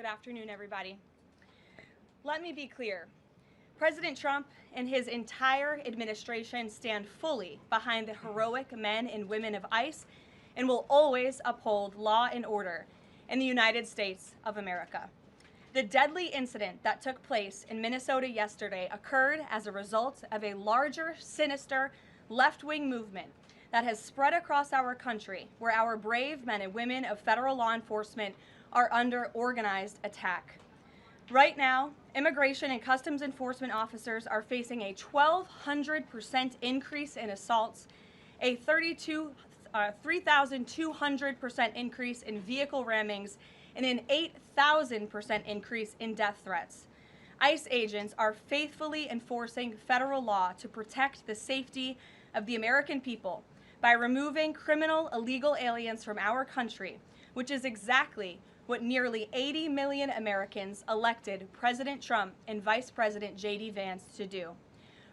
Good afternoon, everybody. Let me be clear. President Trump and his entire administration stand fully behind the heroic men and women of ICE and will always uphold law and order in the United States of America. The deadly incident that took place in Minnesota yesterday occurred as a result of a larger, sinister, left-wing movement that has spread across our country, where our brave men and women of federal law enforcement are under organized attack. Right now, immigration and customs enforcement officers are facing a 1,200% increase in assaults, a 3,200% increase in vehicle rammings, and an 8,000% increase in death threats. ICE agents are faithfully enforcing federal law to protect the safety of the American people by removing criminal illegal aliens from our country, which is exactly what nearly 80 million Americans elected President Trump and Vice President J.D. Vance to do.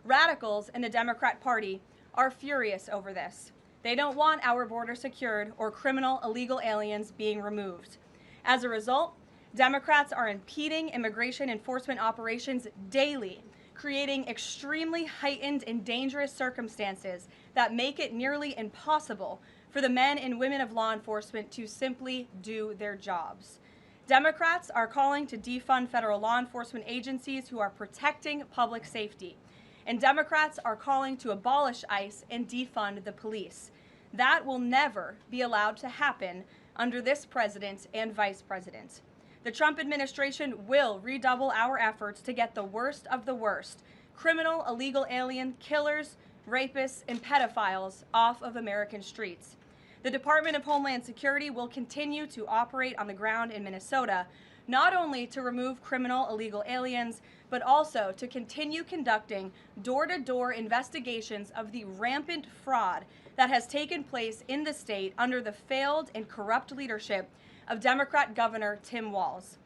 Radicals in the Democrat Party are furious over this. They don't want our border secured or criminal illegal aliens being removed. As a result, Democrats are impeding immigration enforcement operations daily, creating extremely heightened and dangerous circumstances that make it nearly impossible for the men and women of law enforcement to simply do their jobs. Democrats are calling to defund federal law enforcement agencies who are protecting public safety. And Democrats are calling to abolish ICE and defund the police. That will never be allowed to happen under this president and vice president. The Trump administration will redouble our efforts to get the worst of the worst, criminal illegal alien killers, rapists, and pedophiles off of American streets. The Department of Homeland Security will continue to operate on the ground in Minnesota, not only to remove criminal illegal aliens, but also to continue conducting door-to-door investigations of the rampant fraud that has taken place in the state under the failed and corrupt leadership of Democrat Governor Tim Walz.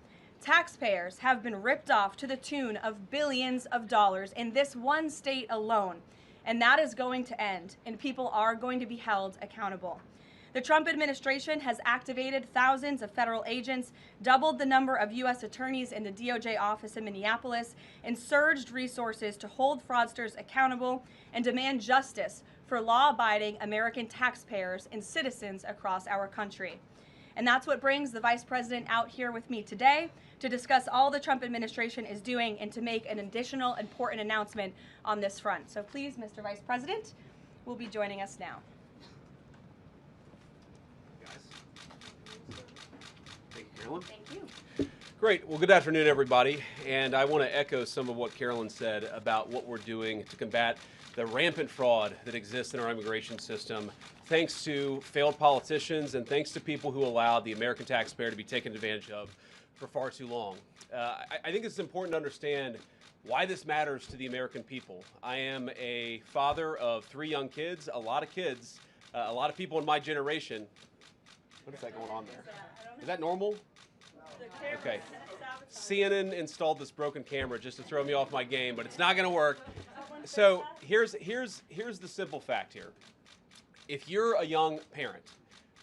Taxpayers have been ripped off to the tune of billions of dollars in this one state alone, and that is going to end, and people are going to be held accountable. The Trump administration has activated thousands of federal agents, doubled the number of U.S. attorneys in the DOJ office in Minneapolis, and surged resources to hold fraudsters accountable and demand justice for law-abiding American taxpayers and citizens across our country. And that's what brings the Vice President out here with me today to discuss all the Trump administration is doing and to make an additional important announcement on this front. So please, Mr. Vice President, will be joining us now. Thank you, Carolyn. Thank you. Great. Well, good afternoon, everybody. And I want to echo some of what Carolyn said about what we're doing to combat the rampant fraud that exists in our immigration system, thanks to failed politicians and thanks to people who allowed the American taxpayer to be taken advantage of for far too long. I think it's important to understand why this matters to the American people. I am a father of 3 young kids, a lot of people in my generation. What is that going on there? Is that normal? Okay. CNN installed this broken camera just to throw me off my game, but it's not going to work. So here's the simple fact here. If you're a young parent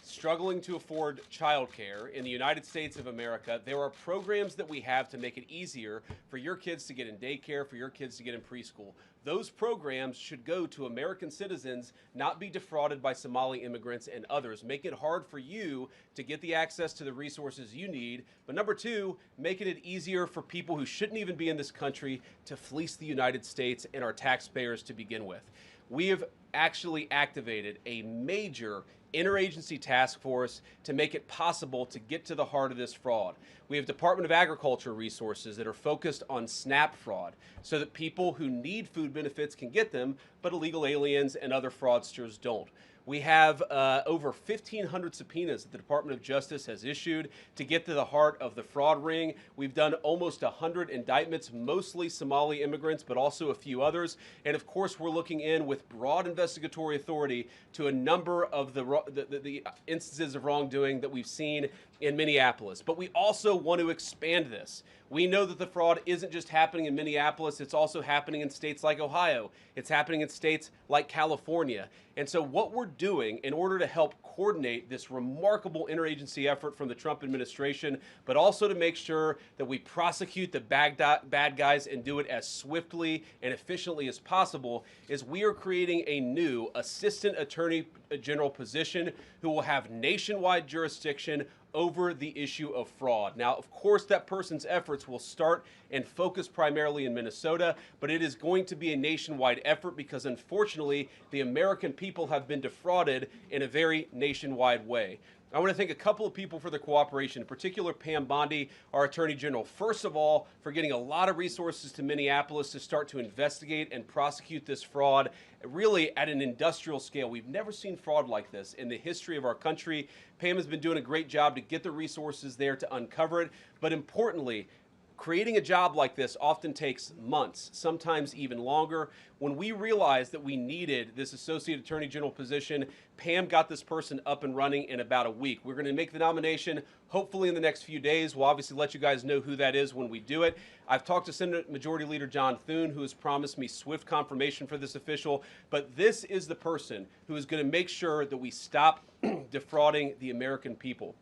struggling to afford childcare in the United States of America, there are programs that we have to make it easier for your kids to get in daycare, for your kids to get in preschool. Those programs should go to American citizens, not be defrauded by Somali immigrants and others. Make it hard for you to get the access to the resources you need. But number 2, making it easier for people who shouldn't even be in this country to fleece the United States and our taxpayers to begin with. We have actually activated a major interagency task force to make it possible to get to the heart of this fraud. We have Department of Agriculture resources that are focused on SNAP fraud so that people who need food benefits can get them, but illegal aliens and other fraudsters don't. We have over 1,500 subpoenas that the Department of Justice has issued to get to the heart of the fraud ring. We've done almost 100 indictments, mostly Somali immigrants, but also a few others. And of course, we're looking in with broad investigatory authority to a number of the instances of wrongdoing that we've seen in Minneapolis. But we also want to expand this. We know that the fraud isn't just happening in Minneapolis, it's also happening in states like Ohio. It's happening in states like California. And so what we're doing in order to help coordinate this remarkable interagency effort from the Trump administration, but also to make sure that we prosecute the bad guys and do it as swiftly and efficiently as possible, is we are creating a new Assistant Attorney General position who will have nationwide jurisdiction over the issue of fraud. Now, of course, that person's efforts will start and focus primarily in Minnesota, but it is going to be a nationwide effort because, unfortunately, the American people have been defrauded in a very nationwide way. I want to thank a couple of people for their cooperation, in particular Pam Bondi, our Attorney General. First of all, for getting a lot of resources to Minneapolis to start to investigate and prosecute this fraud, really at an industrial scale. We've never seen fraud like this in the history of our country. Pam has been doing a great job to get the resources there to uncover it, but importantly, creating a job like this often takes months, sometimes even longer. When we realized that we needed this Associate Attorney General position, Pam got this person up and running in about a week. We're going to make the nomination hopefully in the next few days. We'll obviously let you guys know who that is when we do it. I've talked to Senate Majority Leader John Thune, who has promised me swift confirmation for this official, but this is the person who is going to make sure that we stop defrauding the American people.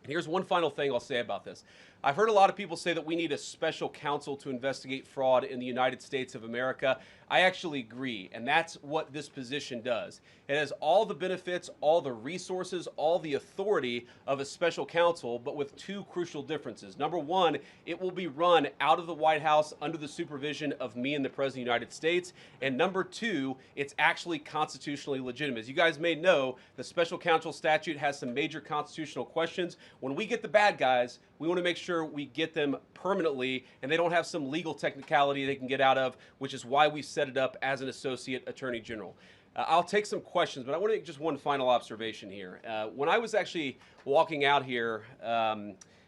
And here's one final thing I'll say about this. I've heard a lot of people say that we need a special counsel to investigate fraud in the United States of America. I actually agree, and that's what this position does. It has all the benefits, all the resources, all the authority of a special counsel, but with two crucial differences. Number one, it will be run out of the White House under the supervision of me and the President of the United States. And number two, it's actually constitutionally legitimate. As you guys may know, the special counsel statute has some major constitutional questions. When we get the bad guys, we want to make sure we get them permanently and they don't have some legal technicality they can get out of, which is why we set it up as an Associate Attorney General. I'll take some questions, but I want to make just one final observation here. When I was actually walking out here,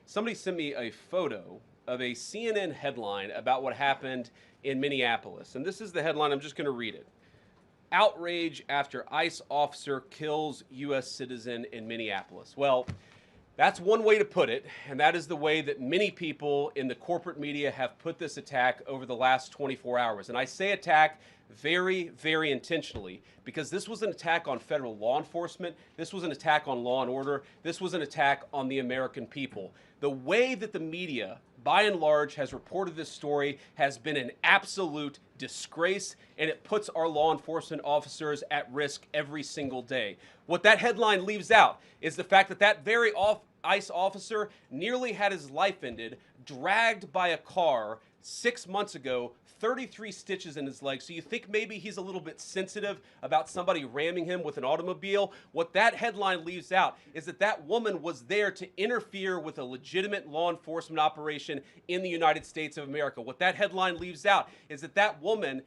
somebody sent me a photo of a CNN headline about what happened in Minneapolis. And this is the headline. I'm just going to read it. Outrage after ICE officer kills U.S. citizen in Minneapolis. Well, that's one way to put it, and that is the way that many people in the corporate media have put this attack over the last 24 hours. And I say attack very, very intentionally, because this was an attack on federal law enforcement. This was an attack on law and order. This was an attack on the American people. The way that the media, by and large, has reported this story has been an absolute disgrace, and it puts our law enforcement officers at risk every single day. What that headline leaves out is the fact that that very ICE officer nearly had his life ended, dragged by a car 6 months ago, 33 stitches in his leg. So you think maybe he's a little bit sensitive about somebody ramming him with an automobile? What that headline leaves out is that that woman was there to interfere with a legitimate law enforcement operation in the United States of America. What that headline leaves out is that that woman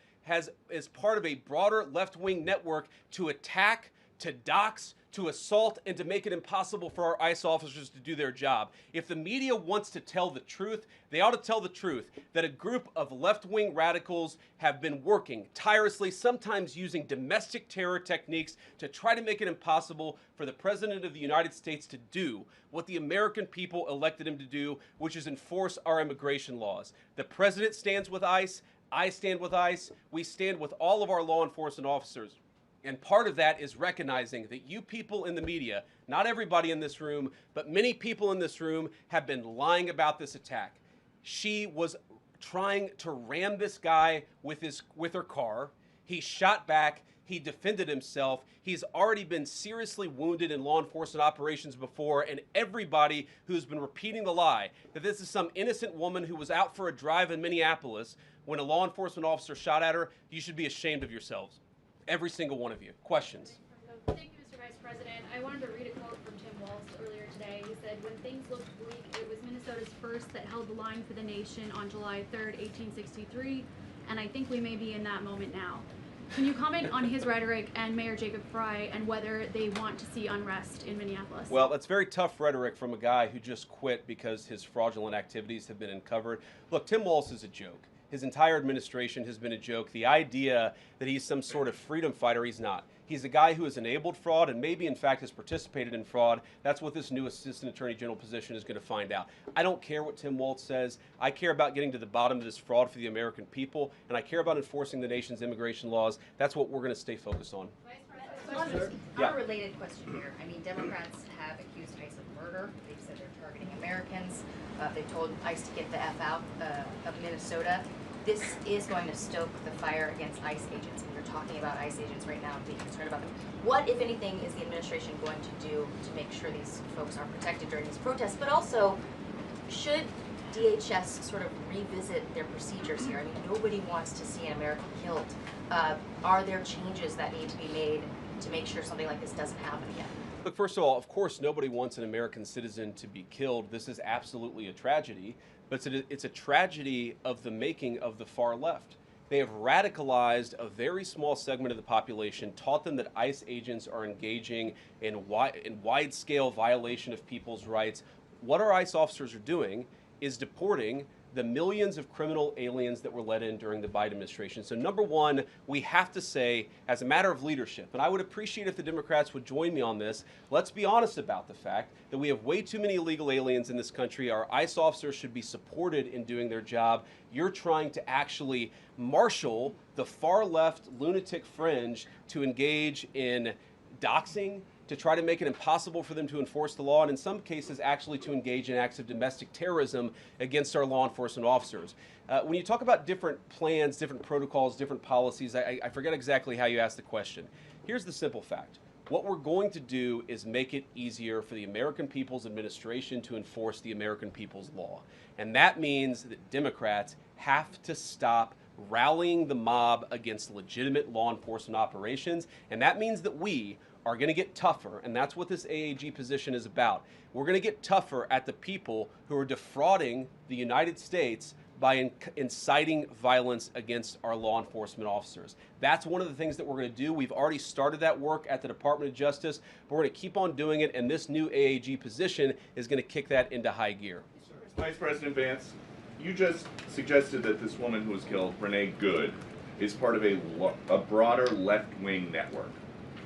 is part of a broader left-wing network to attack, to dox, to assault, and to make it impossible for our ICE officers to do their job. If the media wants to tell the truth, they ought to tell the truth that a group of left-wing radicals have been working tirelessly, sometimes using domestic terror techniques to try to make it impossible for the President of the United States to do what the American people elected him to do, which is enforce our immigration laws. The President stands with ICE. I stand with ICE. We stand with all of our law enforcement officers. And part of that is recognizing that you people in the media, not everybody in this room, but many people in this room have been lying about this attack. She was trying to ram this guy with her car. He shot back. He defended himself. He's already been seriously wounded in law enforcement operations before, and everybody who's been repeating the lie that this is some innocent woman who was out for a drive in Minneapolis when a law enforcement officer shot at her, you should be ashamed of yourselves. Every single one of you. Questions? Thank you, Mr. Vice President. I wanted to read a quote from Tim Walz earlier today. He said, "When things looked bleak, it was Minnesota's first that held the line for the nation on July 3rd, 1863, and I think we may be in that moment now." Can you comment on his rhetoric and Mayor Jacob Frey and whether they want to see unrest in Minneapolis? Well, that's very tough rhetoric from a guy who just quit because his fraudulent activities have been uncovered. Look, Tim Walz is a joke. His entire administration has been a joke. The idea that he's some sort of freedom fighter, he's not. He's a guy who has enabled fraud and maybe, in fact, has participated in fraud. That's what this new Assistant Attorney General position is going to find out. I don't care what Tim Walz says. I care about getting to the bottom of this fraud for the American people, and I care about enforcing the nation's immigration laws. That's what we're going to stay focused on. Unrelated question here. I mean, Democrats have accused ICE of murder. They've said they're targeting Americans. They've told ICE to get the F out of Minnesota. This is going to stoke the fire against ICE agents. And you're talking about ICE agents right now and being concerned about them. What, if anything, is the administration going to do to make sure these folks are protected during these protests? But also, should DHS sort of revisit their procedures here? I mean, nobody wants to see an American killed. Are there changes that need to be made to make sure something like this doesn't happen again? Look, first of all, of course, nobody wants an American citizen to be killed. This is absolutely a tragedy, but it's a tragedy of the making of the far left. They have radicalized a very small segment of the population, taught them that ICE agents are engaging in wide-scale violation of people's rights. What our ICE officers are doing is deporting the millions of criminal aliens that were let in during the Biden administration. So number one, we have to say, as a matter of leadership, and I would appreciate if the Democrats would join me on this, let's be honest about the fact that we have way too many illegal aliens in this country. Our ICE officers should be supported in doing their job. You're trying to actually marshal the far left lunatic fringe to engage in doxing, to try to make it impossible for them to enforce the law, and in some cases actually to engage in acts of domestic terrorism against our law enforcement officers. When you talk about different plans, different protocols, different policies, I forget exactly how you asked the question. Here's the simple fact. What we're going to do is make it easier for the American People's Administration to enforce the American people's law. And that means that Democrats have to stop rallying the mob against legitimate law enforcement operations, and that means that we are going to get tougher, and that's what this AAG position is about. We're going to get tougher at the people who are defrauding the United States by inciting violence against our law enforcement officers. That's one of the things that we're going to do. We've already started that work at the Department of Justice, but we're going to keep on doing it, and this new AAG position is going to kick that into high gear. Vice President Vance, you just suggested that this woman who was killed, Renee Good, is part of a broader left-wing network.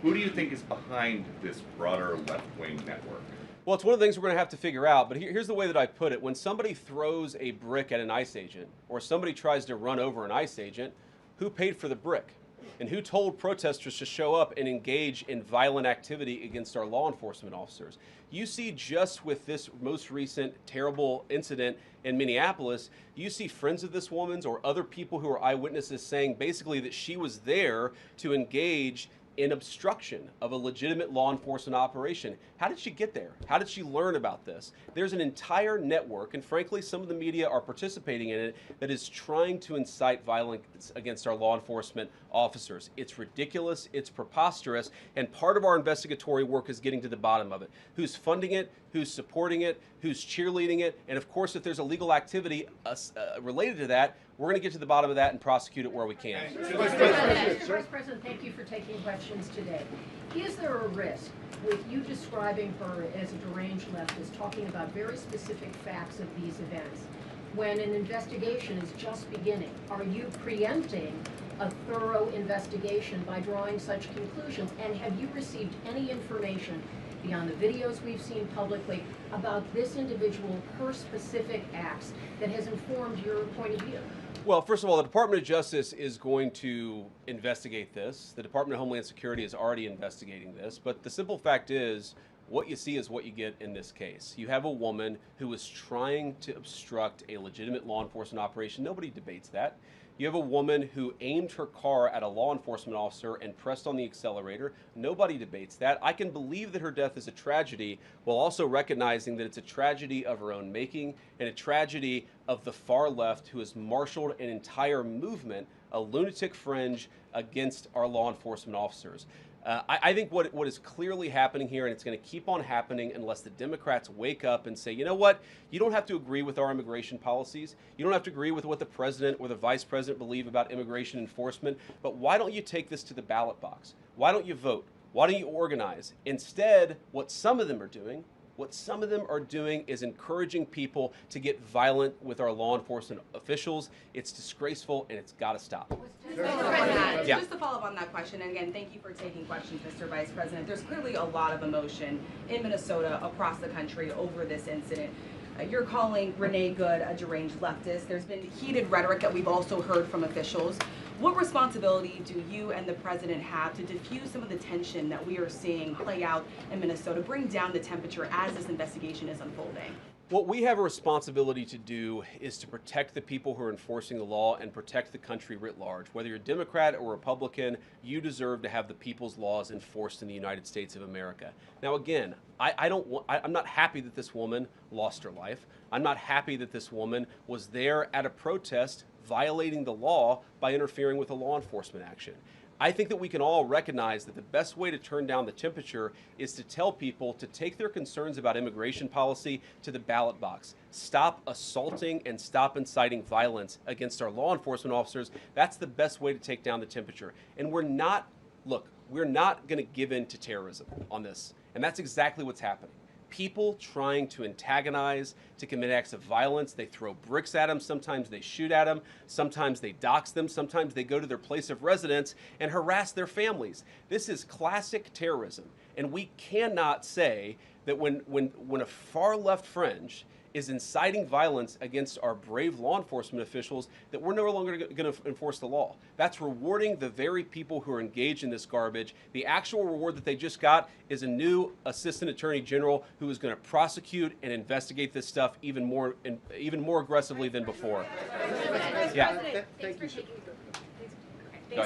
Who do you think is behind this broader left-wing network? Well, it's one of the things we're going to have to figure out, but here's the way that I put it. When somebody throws a brick at an ICE agent, or somebody tries to run over an ICE agent, who paid for the brick? And who told protesters to show up and engage in violent activity against our law enforcement officers? You see, just with this most recent terrible incident in Minneapolis, you see friends of this woman's or other people who are eyewitnesses saying basically that she was there to engage in obstruction of a legitimate law enforcement operation. How did she get there? How did she learn about this? There's an entire network, and frankly, some of the media are participating in it, that is trying to incite violence against our law enforcement officers. It's ridiculous, it's preposterous, and part of our investigatory work is getting to the bottom of it. Who's funding it? Who's supporting it? Who's cheerleading it? And of course, if there's illegal activity related to that, we're going to get to the bottom of that and prosecute it where we can. Mr. Vice President, thank you for taking questions today. Is there a risk with you describing her as a deranged leftist, talking about very specific facts of these events, when an investigation is just beginning? Are you preempting a thorough investigation by drawing such conclusions? And have you received any information beyond the videos we've seen publicly about this individual, her specific acts, that has informed your point of view? Well, first of all, the Department of Justice is going to investigate this. The Department of Homeland Security is already investigating this. But the simple fact is, what you see is what you get in this case. You have a woman who is trying to obstruct a legitimate law enforcement operation. Nobody debates that. You have a woman who aimed her car at a law enforcement officer and pressed on the accelerator. Nobody debates that. I can believe that her death is a tragedy, while also recognizing that it's a tragedy of her own making and a tragedy of the far left, who has marshaled an entire movement, a lunatic fringe, against our law enforcement officers. I think what is clearly happening here, and it's going to keep on happening unless the Democrats wake up and say, you know what, you don't have to agree with our immigration policies. You don't have to agree with what the president or the vice president believe about immigration enforcement, but why don't you take this to the ballot box? Why don't you vote? Why don't you organize? Instead, what some of them are doing is encouraging people to get violent with our law enforcement officials. It's disgraceful, and it's got to stop. Mr. President, Yeah. just to follow up on that question, and again, thank you for taking questions, Mr. Vice President. There's clearly a lot of emotion in Minnesota, across the country, over this incident. You're calling Renee Good a deranged leftist. There's been heated rhetoric that we've also heard from officials. What responsibility do you and the president have to diffuse some of the tension that we are seeing play out in Minnesota, bring down the temperature as this investigation is unfolding? What we have a responsibility to do is to protect the people who are enforcing the law and protect the country writ large. Whether you're Democrat or Republican, you deserve to have the people's laws enforced in the United States of America. Now, again, I'm not happy that this woman lost her life. I'm not happy that this woman was there at a protest violating the law by interfering with a law enforcement action. I think that we can all recognize that the best way to turn down the temperature is to tell people to take their concerns about immigration policy to the ballot box. Stop assaulting and stop inciting violence against our law enforcement officers. That's the best way to take down the temperature. And we're not going to give in to terrorism on this. And that's exactly what's happening. People trying to antagonize, to commit acts of violence. They throw bricks at them. Sometimes they shoot at them. Sometimes they dox them. Sometimes they go to their place of residence and harass their families. This is classic terrorism. And we cannot say that when a far left fringe is inciting violence against our brave law enforcement officials, that we're no longer going to enforce the law. That's rewarding the very people who are engaged in this garbage. The actual reward that they just got is a new assistant attorney general who is going to prosecute and investigate this stuff even more aggressively than before. Yeah. Thanks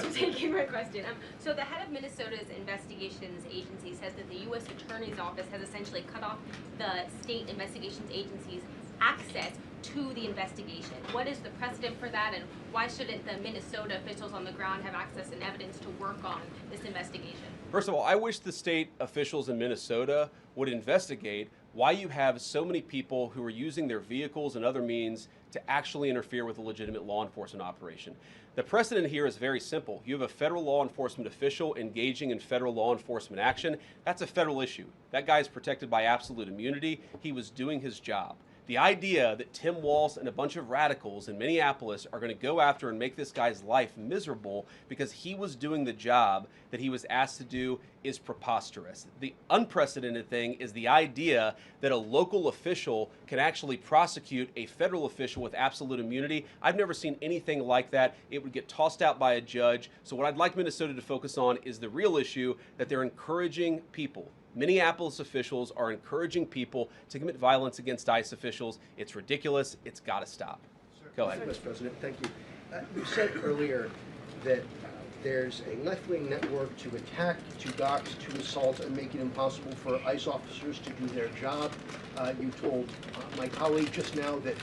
for taking my question. So the head of Minnesota's investigations agency says that the U.S. Attorney's Office has essentially cut off the state investigations agency's access to the investigation. What is the precedent for that, and why shouldn't the Minnesota officials on the ground have access and evidence to work on this investigation? First of all, I wish the state officials in Minnesota would investigate why you have so many people who are using their vehicles and other means to actually interfere with a legitimate law enforcement operation. The precedent here is very simple. You have a federal law enforcement official engaging in federal law enforcement action. That's a federal issue. That guy is protected by absolute immunity. He was doing his job. The idea that Tim Walz and a bunch of radicals in Minneapolis are going to go after and make this guy's life miserable because he was doing the job that he was asked to do is preposterous. The unprecedented thing is the idea that a local official can actually prosecute a federal official with absolute immunity. I've never seen anything like that. It would get tossed out by a judge. So what I'd like Minnesota to focus on is the real issue that they're encouraging people. Minneapolis officials are encouraging people to commit violence against ICE officials. It's ridiculous. It's got to stop. Go ahead. Mr. President, thank you. You said earlier that there's a left-wing network to attack, to dox, to assault, and make it impossible for ICE officers to do their job. You told my colleague just now that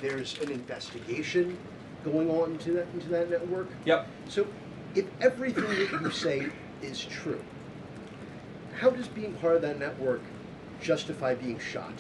there's an investigation going on into that network. Yep. So if everything that you say is true, how does being part of that network justify being shot?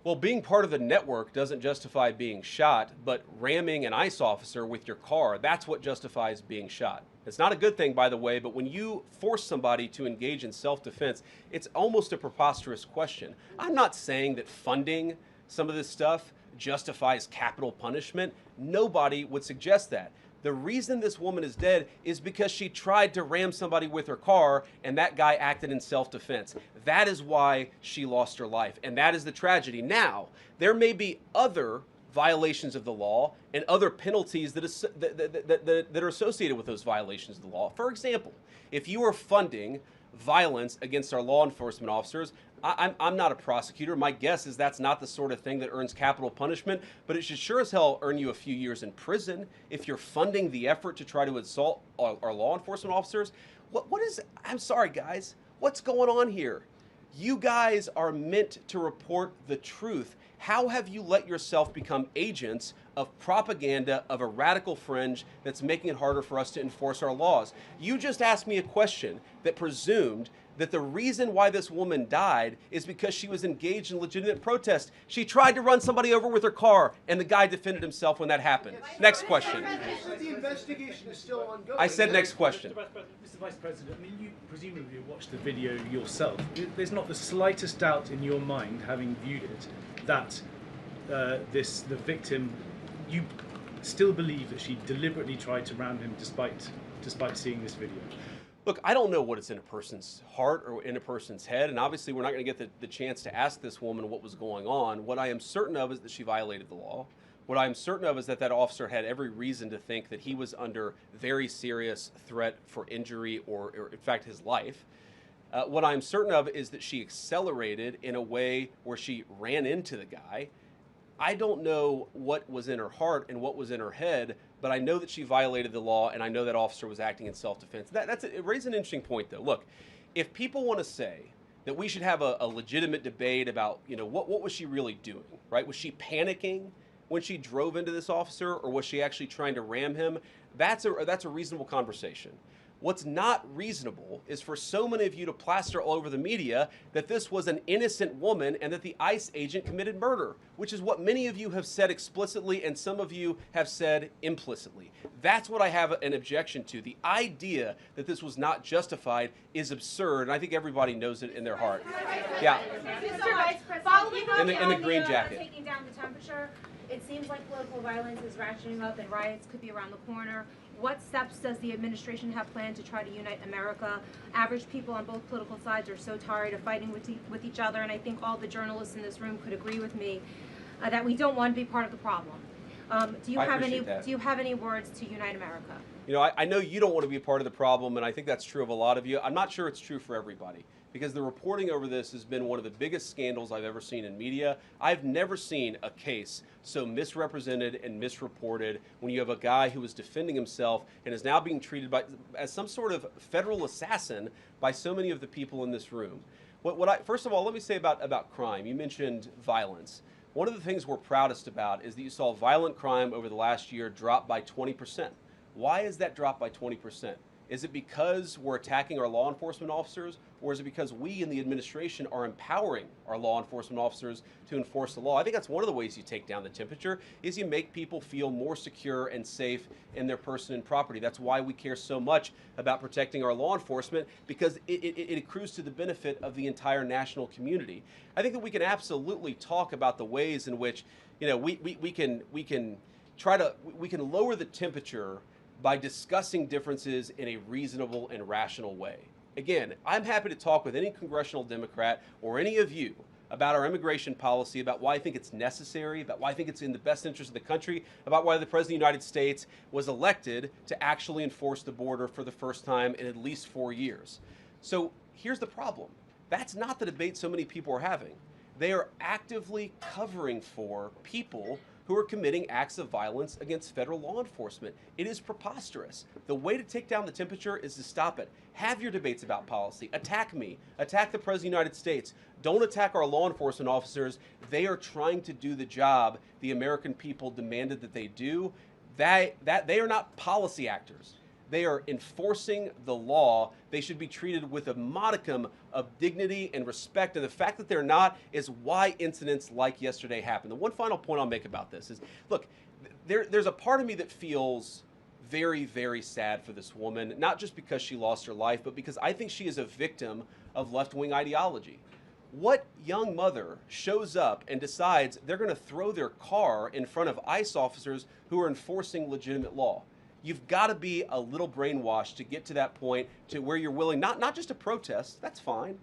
Well, being part of the network doesn't justify being shot, but ramming an ICE officer with your car, that's what justifies being shot. It's not a good thing, by the way, but when you force somebody to engage in self-defense, it's almost a preposterous question. I'm not saying that funding some of this stuff justifies capital punishment. Nobody would suggest that. The reason this woman is dead is because she tried to ram somebody with her car and that guy acted in self-defense. That is why she lost her life, and that is the tragedy. Now, there may be other violations of the law and other penalties that are associated with those violations of the law. For example, if you are funding violence against our law enforcement officers, I'm not a prosecutor. My guess is that's not the sort of thing that earns capital punishment, but it should sure as hell earn you a few years in prison if you're funding the effort to try to assault our law enforcement officers. I'm sorry, guys. What's going on here? You guys are meant to report the truth. How have you let yourself become agents of propaganda of a radical fringe that's making it harder for us to enforce our laws? You just asked me a question that presumed that the reason why this woman died is because she was engaged in legitimate protest. She tried to run somebody over with her car, and the guy defended himself when that happened. Next question. The investigation is still ongoing. I said next question. Mr. Vice President, I mean, you presumably watched the video yourself. There's not the slightest doubt in your mind, having viewed it, that the victim, you still believe that she deliberately tried to ram him despite seeing this video? Look, I don't know what is in a person's heart or in a person's head, and obviously we're not going to get the chance to ask this woman what was going on. What I am certain of is that she violated the law. What I'm certain of is that that officer had every reason to think that he was under very serious threat for injury or in fact, his life. What I'm certain of is that she accelerated in a way where she ran into the guy. I don't know what was in her heart and what was in her head, but I know that she violated the law, and I know that officer was acting in self-defense. It raises an interesting point, though. Look, if people want to say that we should have a legitimate debate about, what was she really doing, right? Was she panicking when she drove into this officer, or was she actually trying to ram him? That's a reasonable conversation. What's not reasonable is for so many of you to plaster all over the media that this was an innocent woman and that the ICE agent committed murder, which is what many of you have said explicitly and some of you have said implicitly. That's what I have an objection to. The idea that this was not justified is absurd, and I think everybody knows it in their heart. Yeah. Mr. Vice President, In the green jacket. Taking down the temperature, it seems like political violence is ratcheting up and riots could be around the corner. What steps does the administration have planned to try to unite America? Average people on both political sides are so tired of fighting with each other, and I think all the journalists in this room could agree with me that we don't want to be part of the problem. Do you have any words to unite America? You know, I know you don't want to be a part of the problem, and I think that's true of a lot of you. I'm not sure it's true for everybody, because the reporting over this has been one of the biggest scandals I've ever seen in media. I've never seen a case so misrepresented and misreported when you have a guy who was defending himself and is now being treated as some sort of federal assassin by so many of the people in this room. First of all, let me say about crime. You mentioned violence. One of the things we're proudest about is that you saw violent crime over the last year drop by 20%. Why is that drop by 20%? Is it because we're attacking our law enforcement officers, or is it because we in the administration are empowering our law enforcement officers to enforce the law? I think that's one of the ways you take down the temperature, is you make people feel more secure and safe in their person and property. That's why we care so much about protecting our law enforcement, because it accrues to the benefit of the entire national community. I think that we can absolutely talk about the ways in which, you know, we can lower the temperature by discussing differences in a reasonable and rational way. Again, I'm happy to talk with any congressional Democrat or any of you about our immigration policy, about why I think it's necessary, about why I think it's in the best interest of the country, about why the President of the United States was elected to actually enforce the border for the first time in at least 4 years. So here's the problem. That's not the debate so many people are having. They are actively covering for people who are committing acts of violence against federal law enforcement. It is preposterous. The way to take down the temperature is to stop it. Have your debates about policy. Attack me. Attack the President of the United States. Don't attack our law enforcement officers. They are trying to do the job the American people demanded that they do. They are not policy actors. They are enforcing the law. They should be treated with a modicum of dignity and respect. And the fact that they're not is why incidents like yesterday happened. The one final point I'll make about this is, look, there's a part of me that feels very, very sad for this woman, not just because she lost her life, but because I think she is a victim of left-wing ideology. What young mother shows up and decides they're going to throw their car in front of ICE officers who are enforcing legitimate law? You've got to be a little brainwashed to get to that point to where you're willing, not just to protest, that's fine,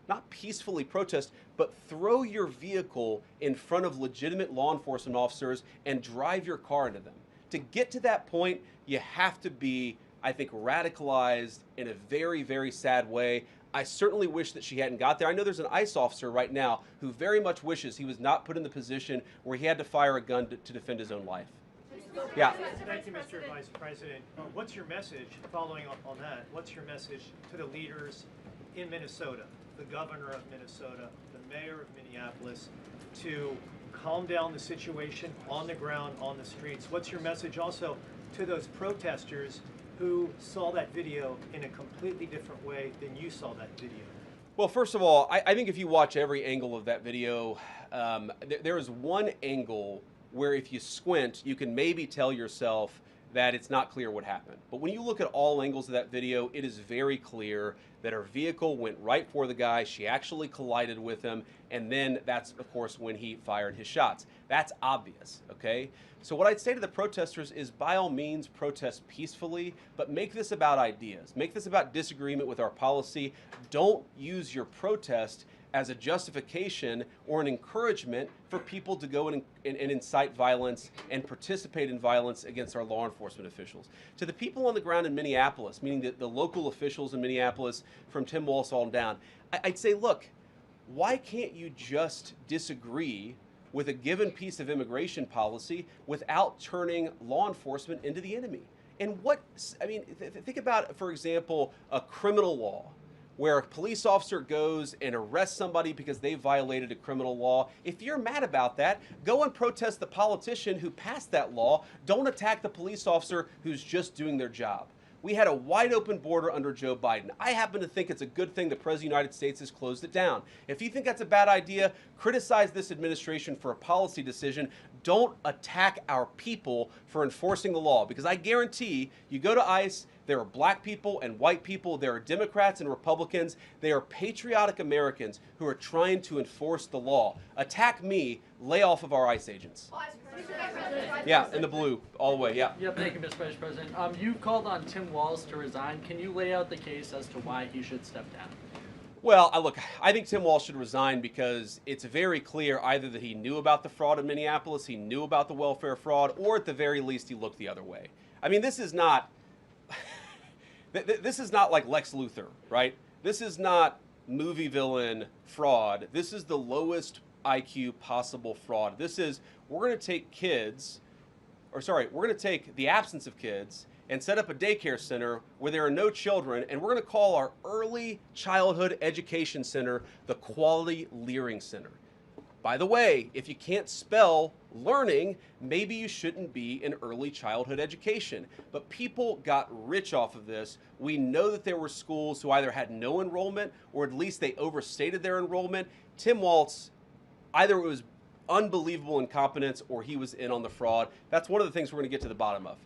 not peacefully protest, but throw your vehicle in front of legitimate law enforcement officers and drive your car into them. To get to that point, you have to be, I think, radicalized in a very, very sad way. I certainly wish that she hadn't got there. I know there's an ICE officer right now who very much wishes he was not put in the position where he had to fire a gun to defend his own life. Yeah. Thank you, Mr. Vice President. What's your message, following up on that, what's your message to the leaders in Minnesota, the governor of Minnesota, the mayor of Minneapolis, to calm down the situation on the ground, on the streets? What's your message also to those protesters who saw that video in a completely different way than you saw that video? Well, first of all, I think if you watch every angle of that video, there is one angle where if you squint, you can maybe tell yourself that it's not clear what happened. But when you look at all angles of that video, it is very clear that her vehicle went right for the guy. She actually collided with him. And then that's, of course, when he fired his shots. That's obvious, okay? So what I'd say to the protesters is, by all means, protest peacefully, but make this about ideas. Make this about disagreement with our policy. Don't use your protest as a justification or an encouragement for people to go and incite violence and participate in violence against our law enforcement officials. To the people on the ground in Minneapolis, meaning the local officials in Minneapolis from Tim Walz on down, I'd say, look, why can't you just disagree with a given piece of immigration policy without turning law enforcement into the enemy? And think about, for example, a criminal law where a police officer goes and arrests somebody because they violated a criminal law. If you're mad about that, go and protest the politician who passed that law. Don't attack the police officer who's just doing their job. We had a wide open border under Joe Biden. I happen to think it's a good thing the President of the United States has closed it down. If you think that's a bad idea, criticize this administration for a policy decision. Don't attack our people for enforcing the law, because I guarantee you go to ICE, there are black people and white people, there are Democrats and Republicans, they are patriotic Americans who are trying to enforce the law. Attack me, lay off of our ICE agents. Yeah, in the blue, all the way, yeah. Yep, thank you, Mr. Vice President. You called on Tim Walz to resign. Can you lay out the case as to why he should step down? Well, look, I think Tim Walz should resign because it's very clear either that he knew about the fraud in Minneapolis, he knew about the welfare fraud, or at the very least he looked the other way. I mean, this is not this is not like Lex Luthor, right? This is not movie villain fraud. This is the lowest IQ possible fraud. This is, we're going to take kids, or sorry, we're going to take the absence of kids and set up a daycare center where there are no children, and we're going to call our early childhood education center the Quality Learning Center. By the way, if you can't spell learning, maybe you shouldn't be in early childhood education. But people got rich off of this. We know that there were schools who either had no enrollment or at least they overstated their enrollment. Tim Walz, either it was unbelievable incompetence or he was in on the fraud. That's one of the things we're going to get to the bottom of.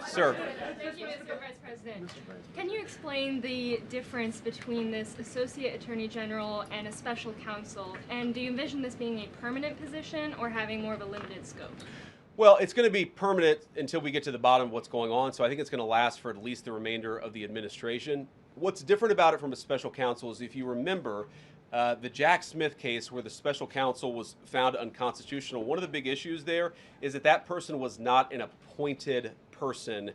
Sir. Thank you, Mr. Vice President. Can you explain the difference between this Associate Attorney General and a special counsel? And do you envision this being a permanent position or having more of a limited scope? Well, it's going to be permanent until we get to the bottom of what's going on, so I think it's going to last for at least the remainder of the administration. What's different about it from a special counsel is, if you remember, the Jack Smith case where the special counsel was found unconstitutional, one of the big issues there is that that person was not an appointed person,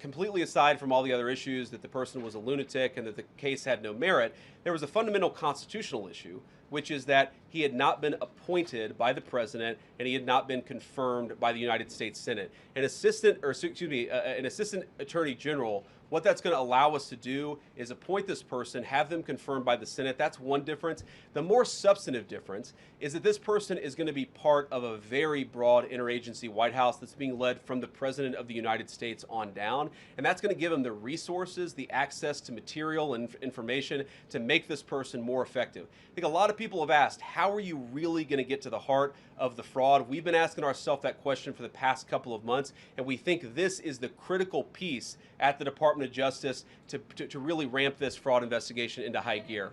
completely aside from all the other issues that the person was a lunatic and that the case had no merit. There was a fundamental constitutional issue, which is that he had not been appointed by the president and he had not been confirmed by the United States Senate. An assistant attorney general, what that's going to allow us to do is appoint this person, have them confirmed by the Senate. That's one difference. The more substantive difference is that this person is going to be part of a very broad interagency White House that's being led from the President of the United States on down. And that's going to give him the resources, the access to material and information to make this person more effective. I think a lot of people have asked, how are you really going to get to the heart of the fraud? We've been asking ourselves that question for the past couple of months, and we think this is the critical piece at the Department of Justice to really ramp this fraud investigation into high gear.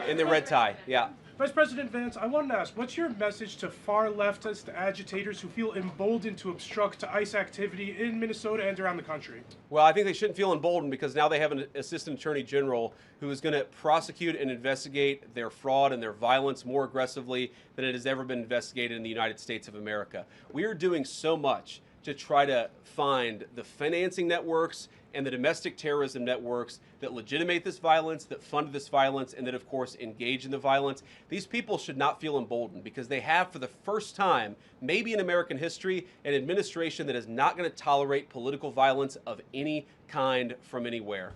In the red tie, yeah. Vice President Vance, I wanted to ask, what's your message to far leftist agitators who feel emboldened to obstruct ICE activity in Minnesota and around the country? Well, I think they shouldn't feel emboldened because now they have an assistant attorney general who is going to prosecute and investigate their fraud and their violence more aggressively than it has ever been investigated in the United States of America. We are doing so much to try to find the financing networks and the domestic terrorism networks that legitimate this violence, that fund this violence, and that, of course, engage in the violence. These people should not feel emboldened because they have, for the first time, maybe in American history, an administration that is not going to tolerate political violence of any kind from anywhere.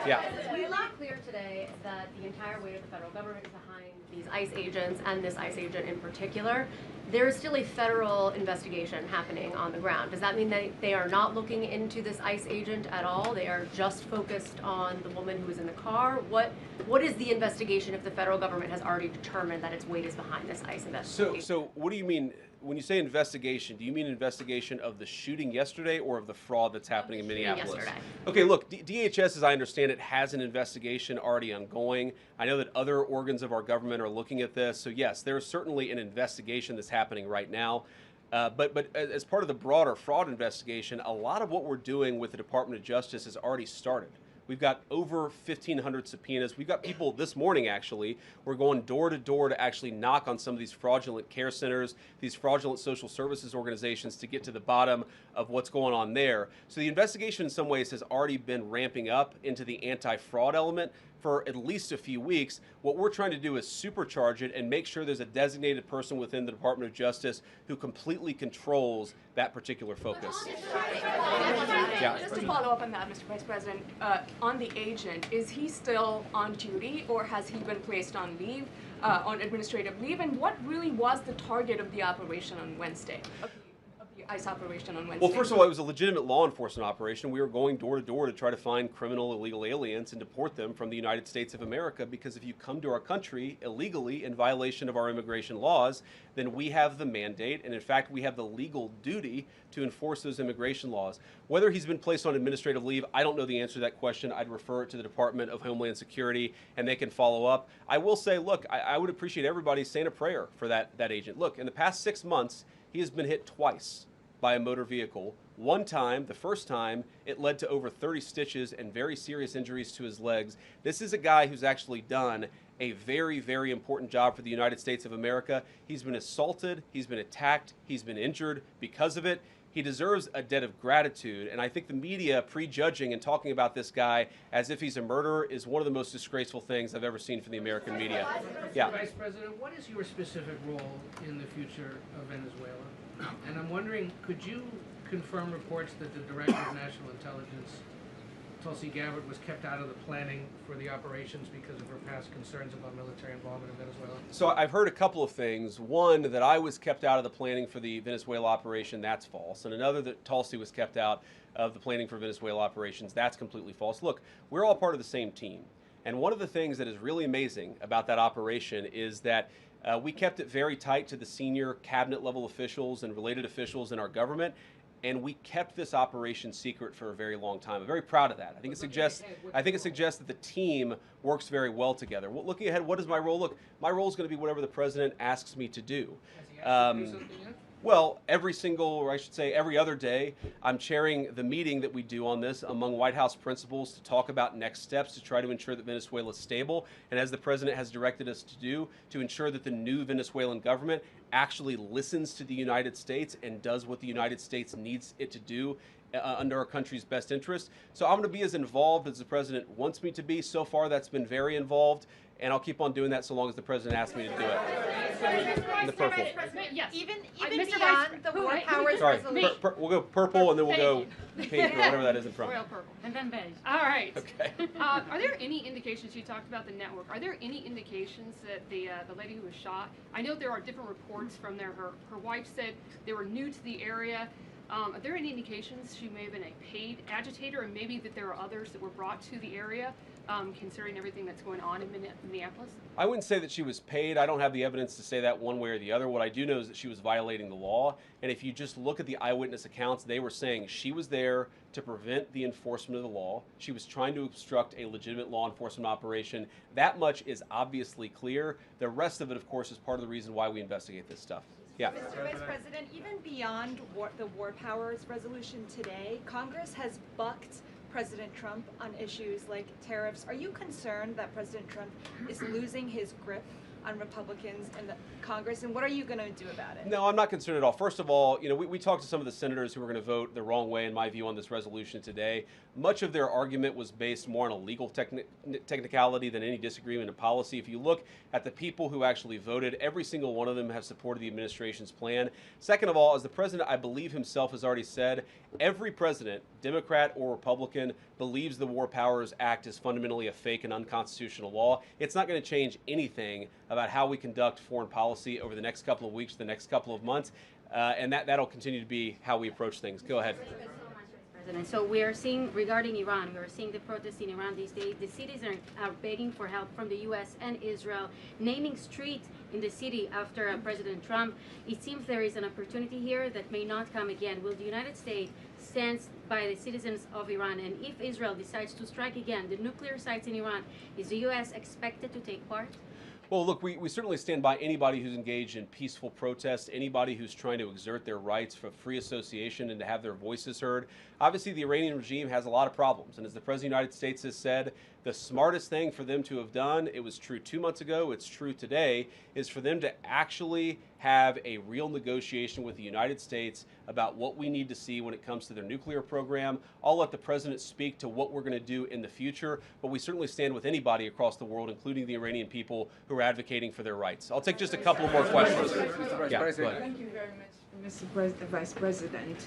Yeah. We made clear today that the entire weight of the federal government is behind these ICE agents and this ICE agent in particular. There is still a federal investigation happening on the ground. Does that mean that they are not looking into this ICE agent at all? They are just focused on the woman who was in the car? What is the investigation if the federal government has already determined that its weight is behind this ICE investigation? So what do you mean? When you say investigation, do you mean investigation of the shooting yesterday or of the fraud that's happening in Minneapolis? Yesterday. Okay, look, DHS, as I understand it, has an investigation already ongoing. I know that other organs of our government are looking at this. So yes, there's certainly an investigation that's happening right now. But as part of the broader fraud investigation, a lot of what we're doing with the Department of Justice has already started. We've got over 1,500 subpoenas. We've got people this morning, actually. We're going door to door to actually knock on some of these fraudulent care centers, these fraudulent social services organizations to get to the bottom of what's going on there. So the investigation in some ways has already been ramping up into the anti-fraud element. for at least a few weeks. What we're trying to do is supercharge it and make sure there's a designated person within the Department of Justice who completely controls that particular focus. Yeah. Just to follow up on that, Mr. Vice President, on the agent, is he still on duty or has he been placed on leave, on administrative leave? And what really was the target of the operation on Wednesday? Of the ICE operation on Wednesday? Well, first of all, it was a legitimate law enforcement operation. We were going door to door to try to find criminal illegal aliens and deport them from the United States of America, because if you come to our country illegally in violation of our immigration laws, then we have the mandate, and in fact we have the legal duty to enforce those immigration laws. Whether he's been placed on administrative leave, I don't know the answer to that question. I'd refer it to the Department of Homeland Security and they can follow up. I will say, look, I would appreciate everybody saying a prayer for that agent. Look, in the past 6 months, he has been hit twice by a motor vehicle. One time, the first time, it led to over 30 stitches and very serious injuries to his legs. This is a guy who's actually done a very, very important job for the United States of America. He's been assaulted, he's been attacked, he's been injured because of it. He deserves a debt of gratitude, and I think the media prejudging and talking about this guy as if he's a murderer is one of the most disgraceful things I've ever seen from the American media. Yeah. Vice President, what is your specific role in the future of Venezuela? And I'm wondering, could you confirm reports that the Director of National Intelligence, Tulsi Gabbard, was kept out of the planning for the operations because of her past concerns about military involvement in Venezuela? So I've heard a couple of things. One, that I was kept out of the planning for the Venezuela operation, that's false. And another, that Tulsi was kept out of the planning for Venezuela operations, that's completely false. Look, we're all part of the same team. And one of the things that is really amazing about that operation is that we kept it very tight to the senior cabinet level officials and related officials in our government. And we kept this operation secret for a very long time. I'm very proud of that. I think it suggests that the team works very well together. Well, looking ahead, what is my role? Look, my role is going to be whatever the president asks me to do. Well, every single, or I should say every other day, I'm chairing the meeting that we do on this among White House principals to talk about next steps to try to ensure that Venezuela is stable, and as the president has directed us to do, to ensure that the new Venezuelan government actually listens to the United States and does what the United States needs it to do under our country's best interest. So I'm going to be as involved as the president wants me to be. So far, that's been very involved, and I'll keep on doing that so long as the president asks me to do it. In the purple. Yes. Even Mr. beyond Vice- the who- war powers Sorry, resolution. we'll go purple and then we'll go Thank pink or whatever that is in front. Royal purple. And then beige. All right. Okay. Are there any indications, you talked about the network, are there any indications that the lady who was shot, I know there are different reports from there, her wife said they were new to the area. Are there any indications she may have been a paid agitator, and maybe that there are others that were brought to the area, considering everything that's going on in Minneapolis? I wouldn't say that she was paid. I don't have the evidence to say that one way or the other. What I do know is that she was violating the law. And if you just look at the eyewitness accounts, they were saying she was there to prevent the enforcement of the law. She was trying to obstruct a legitimate law enforcement operation. That much is obviously clear. The rest of it, of course, is part of the reason why we investigate this stuff. Yeah. Mr. Vice President, even beyond the war powers resolution today, Congress has bucked President Trump on issues like tariffs. Are you concerned that President Trump is losing his grip on Republicans in the Congress, and what are you going to do about it? No, I'm not concerned at all. First of all, we talked to some of the senators who were going to vote the wrong way, in my view, on this resolution today. Much of their argument was based more on a legal technicality than any disagreement in policy. If you look at the people who actually voted, every single one of them have supported the administration's plan. Second of all, as the president, I believe himself, has already said, every president, Democrat or Republican, believes the War Powers Act is fundamentally a fake and unconstitutional law. It's not going to change anything about how we conduct foreign policy over the next couple of weeks, the next couple of months, and that'll continue to be how we approach things. Go ahead. President. So we are seeing, regarding Iran, we are seeing the protests in Iran these days. The cities are begging for help from the U.S. and Israel, naming streets in the city after President Trump. It seems there is an opportunity here that may not come again. Will the United States stand by the citizens of Iran? And if Israel decides to strike again the nuclear sites in Iran, is the U.S. expected to take part? Well, look, we certainly stand by anybody who's engaged in peaceful protest, anybody who's trying to exert their rights for free association and to have their voices heard. Obviously, the Iranian regime has a lot of problems, and as the President of the United States has said, the smartest thing for them to have done, it was true 2 months ago, it's true today, is for them to actually have a real negotiation with the United States about what we need to see when it comes to their nuclear program. I'll let the president speak to what we're going to do in the future, but we certainly stand with anybody across the world, including the Iranian people who are advocating for their rights. I'll take just a couple more questions. Yeah, go ahead. Thank you very much, Mr. Vice President.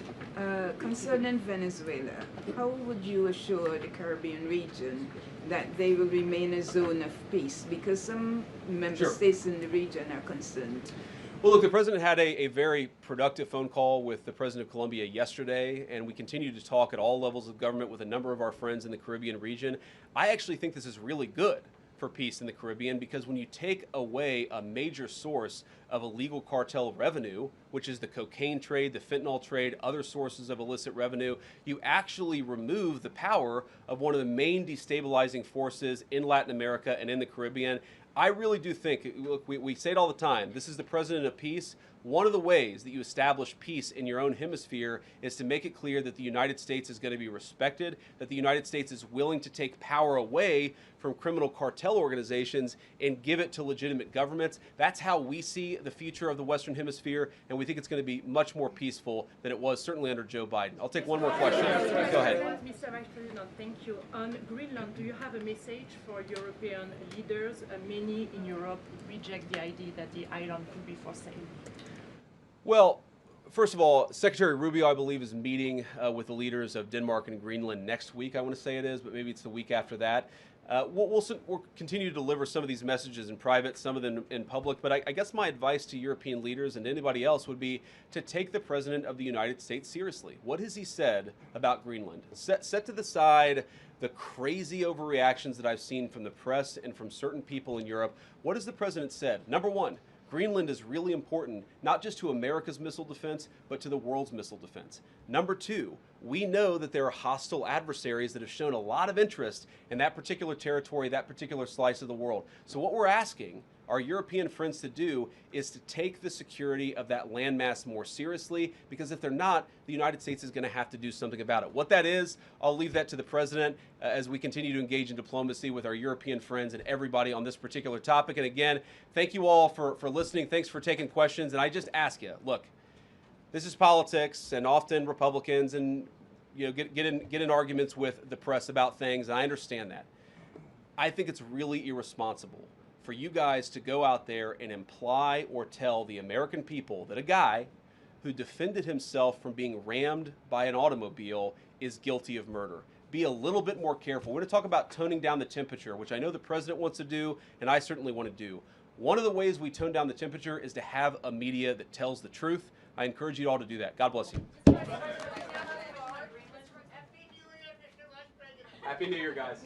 Concerning Venezuela, how would you assure the Caribbean region that they will remain a zone of peace? Because some member states in the region are concerned. Well, look, the president had a very productive phone call with the president of Colombia yesterday, and we continue to talk at all levels of government with a number of our friends in the Caribbean region. I actually think this is really good for peace in the Caribbean, because when you take away a major source of illegal cartel revenue, which is the cocaine trade, the fentanyl trade, other sources of illicit revenue, you actually remove the power of one of the main destabilizing forces in Latin America and in the Caribbean. I really do think, look, we say it all the time, this is the president of peace. One of the ways that you establish peace in your own hemisphere is to make it clear that the United States is going to be respected, that the United States is willing to take power away from criminal cartel organizations and give it to legitimate governments. That's how we see the future of the Western Hemisphere, and we think it's going to be much more peaceful than it was certainly under Joe Biden. I'll take one more question. Go ahead. Mr. Vice President, thank you. On Greenland, do you have a message for European leaders? Many in Europe reject the idea that the island could be for sale. Well, first of all, Secretary Rubio, I believe, is meeting with the leaders of Denmark and Greenland next week, I want to say it is, but maybe it's the week after that. We'll continue to deliver some of these messages in private, some of them in public, but I guess my advice to European leaders and anybody else would be to take the President of the United States seriously. What has he said about Greenland? Set to the side the crazy overreactions that I've seen from the press and from certain people in Europe. What has the President said? Number one, Greenland is really important, not just to America's missile defense, but to the world's missile defense. Number two, we know that there are hostile adversaries that have shown a lot of interest in that particular territory, that particular slice of the world. So what we're asking our European friends to do is to take the security of that landmass more seriously, because if they're not, the United States is going to have to do something about it. What that is, I'll leave that to the president as we continue to engage in diplomacy with our European friends and everybody on this particular topic. And again, thank you all for listening. Thanks for taking questions. And I just ask you, look, this is politics, and often Republicans and get in arguments with the press about things, and I understand that. I think it's really irresponsible for you guys to go out there and imply or tell the American people that a guy who defended himself from being rammed by an automobile is guilty of murder. Be a little bit more careful. We're going to talk about toning down the temperature, which I know the president wants to do, and I certainly want to do. One of the ways we tone down the temperature is to have a media that tells the truth. I encourage you all to do that. God bless you. Happy New Year, guys.